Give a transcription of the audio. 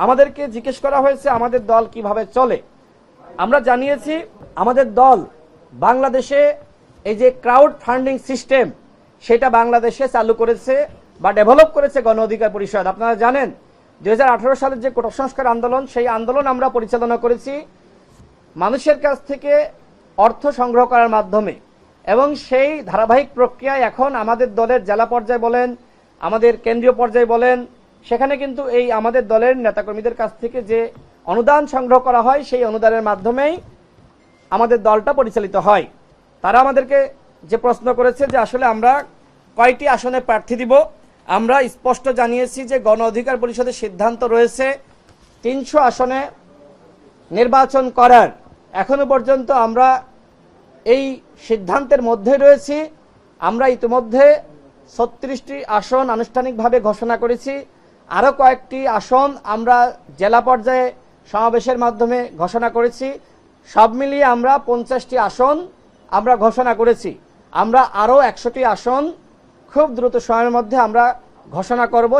আমাদেরকে জিজ্ঞেস করা হয়েছে আমাদের দল কিভাবে চলে। আমরা জানিয়েছি আমাদের দল বাংলাদেশে এই যে ক্রাউড ফান্ডিং সিস্টেম সেটা বাংলাদেশে চালু করেছে বা ডেভেলপ করেছে গণ অধিকার পরিষদ। আপনারা জানেন 2018 সালের যে কোটা সংস্কার আন্দোলন, সেই আন্দোলন আমরা পরিচালনা করেছি মানুষের কাছ থেকে অর্থ সংগ্রহ করার মাধ্যমে, এবং সেই ধারাবাহিক প্রক্রিয়ায় এখন আমাদের দলের জেলা পর্যায়ে বলেন, আমাদের কেন্দ্রীয় পর্যায়ে বলেন, সেখানে কিন্তু এই আমাদের দলের নেতাকর্মীদের কাছ থেকে যে অনুদান সংগ্রহ করা হয় সেই অনুদানের মাধ্যমেই আমাদের দলটা পরিচালিত হয়। তারা আমাদেরকে যে প্রশ্ন করেছে যে আসলে আমরা কয়টি আসনে প্রার্থী দিব, আমরা স্পষ্ট জানিয়েছি যে গণ অধিকার পরিষদের সিদ্ধান্ত রয়েছে 300 আসনে নির্বাচন করার। এখনো পর্যন্ত আমরা এই সিদ্ধান্তের মধ্যে রয়েছি। আমরা ইতিমধ্যে 36টি আসন আনুষ্ঠানিকভাবে ঘোষণা করেছি, আরও কয়েকটি আসন আমরা জেলা পর্যায়ে সমাবেশের মাধ্যমে ঘোষণা করেছি। সব মিলিয়ে আমরা 50টি আসন আমরা ঘোষণা করেছি। আমরা আরও 100টি আসন খুব দ্রুত সময়ের মধ্যে আমরা ঘোষণা করব।